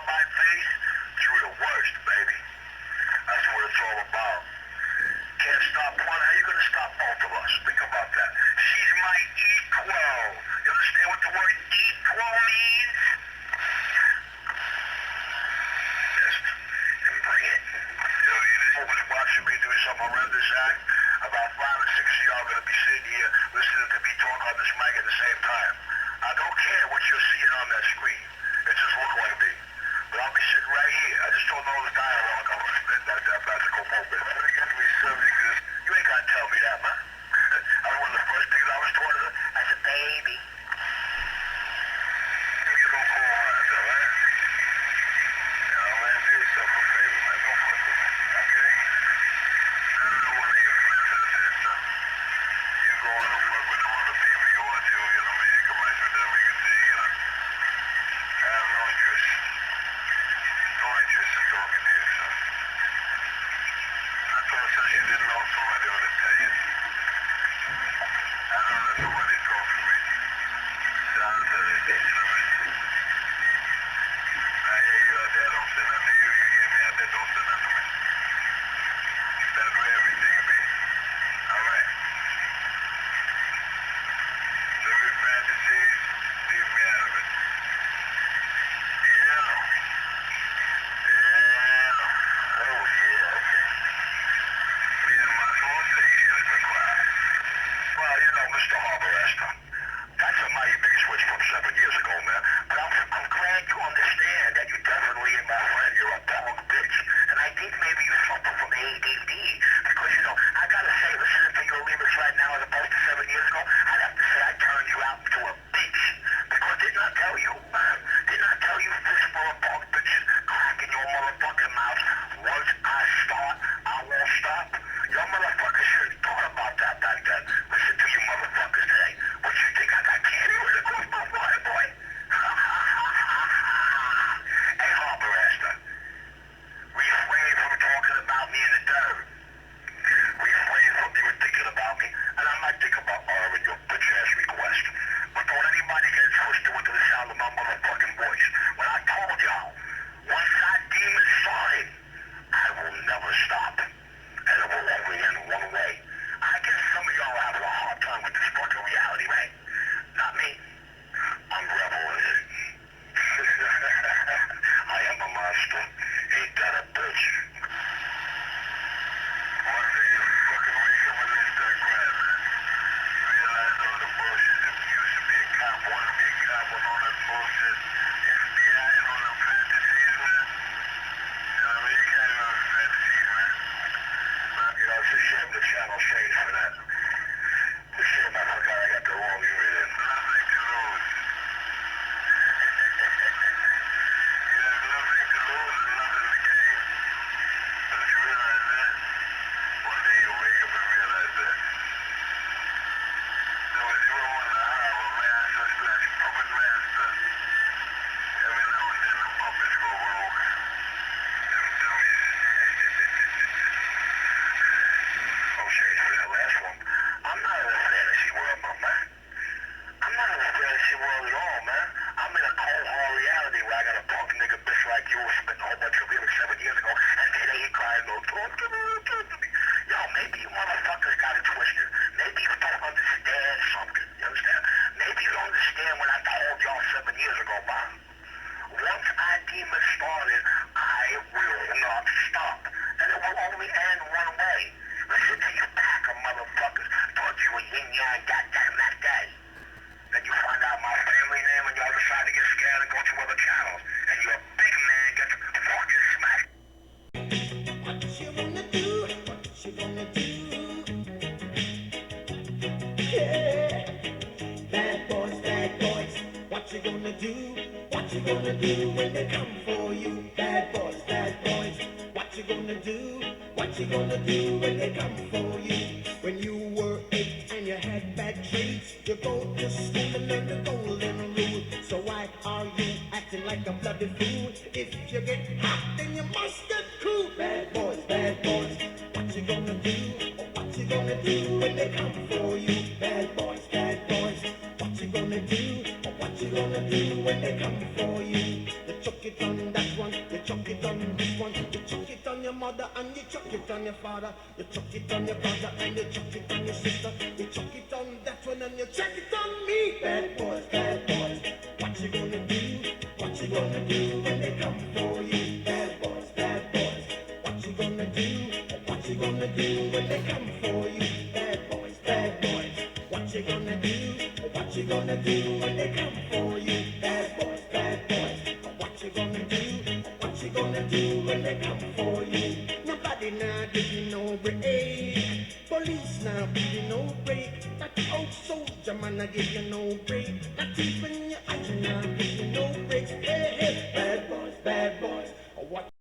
on my face, through the worst, baby. That's what it's all about. Can't stop one, how you gonna stop both of us? Think about that. She's my equal. You understand what the word equal means? Just and bring it. You know, you're watching me do some horrendous act. About 5 or 6 of y'all gonna be sitting here listening to me talk on this mic at the same time. I don't care what you're seeing on that screen. It just look like me. But I'll be sitting right here. I just don't know the dialogue. I'm gonna spit that magical moment. I think it's me subject to this. You ain't gotta tell me that, man. That was one of the first things I was taught as a baby. You don't call around, though, man. You know, man, do yourself a favor, man. Don't fuck with me, okay? I don't know one of your friends that said something. You go on and fuck with them other people you want to, you know, man. You can write with them, you can say, you know. I have no interest. No interest in talking to you, son. I thought since you didn't know somebody ought to tell you. I don't let nobody talk to me. Sounds like it, you know what I mean? I hear you out there, don't say nothing to you. You hear me out there, don't say nothing to me. That's where everything will be. All right. Live your fantasies, leave me out of it. Yeah. Yeah. Oh, yeah, okay. Being my own face, it's a crime. Well, you know, Mr. Harborester, that's a mighty big switch from 7 years ago, man. But I'm glad you understand that you definitely ain't my friend. You're a punk bitch. And I think maybe you suffer from ADD. Because, you know, I gotta say, listening to your lyrics right now as opposed to 7 years ago, I'd have to say I turned you out into a bitch. Because didn't I tell you, man? Didn't I tell you fish full of punk bitches cracking your motherfucking mouth? Once I start, I won't stop. Your motherfuckers should have thought about that back then. Listen to you motherfuckers today. What you think I got candy right across my forehead, boy? Hey, Harborester, refrain from talking about me in the dirt. Refrain from even thinking about me, and I might think about honoring your bitch-ass request. But don't anybody get it twisted with the sound of my motherfucking voice. When I told y'all, once that demon started, I will never stop. And it will only end one way. I guess some of y'all are having a hard time with this fucking reality, right? Not me. I'm rebel with it. I am a monster. Ain't that a bitch? One day you fucking wake up with Instagram, man. You realize all the bullshit. If you used to be a cop, want to be a cop with all that bullshit, FBI and all them fantasies, man. You know what I mean? You can't even have fantasies, man. You know, it's a shame the channel changed for that. It's a shame I forgot I got the wrong unit in. Nothing to lose. You have nothing to lose and nothing to gain. Don't you realize that? One day you'll wake up and realize that. There was you on the harbor master slash puppet master. Every now and then the puppets go rogue. Them dummies. Oh, shit, for that last one. I'm not in a fantasy world, my man. I'm not in a fantasy world at all, man. I'm in a cold hard reality where I got a punk nigga bitch like you who spent a whole bunch of lyrics 7 years ago, and today he crying, no, talk to me, talk to me. Yo, maybe you motherfuckers got it twisted. Maybe you don't understand something, you understand? Maybe you don't understand what I told y'all 7 years ago, man. Once I demon started, I will not stop. And it will only end one way. Listen to you pack of motherfuckers. Thought you were yin-yang, goddamn that day. Then you find out my family name and y'all decide to get scared and go to other channels. And your big man gets fucking smashed. What you gonna do? What you gonna do? Yeah. Bad boys, what you gonna do? What you gonna do when they come for you? Bad boys, what you gonna do? What you gonna do when they come for you? When you were 8 and you had bad traits, you go to school and learn the golden rule. So why are you acting like a bloody fool? If you get hot, then you must get cool. Bad boys, what you gonna do? What you gonna do when they come for you? Bad boys, what you gonna do? What you gonna do when they come for you? The chuck it on that one, you chuck it on this one, you chuck it on your mother and you chuck it on your father, you chuck it on your brother and you chuck it on your sister, you chuck it on that one and you chuck it on me. Bad boys, what you gonna do? What you gonna do when they come for you? Bad boys, what you gonna do? What you gonna do when they come for you? Bad boys, what you gonna do? What you gonna do when they come for you? Bad boys, what you gonna do? What you gonna do when they come for you? Nobody now give you no break. Police now give you no break. That old soldier man now give you no break. Not even your eyes now give you no breaks. Hey, hey, bad boys, what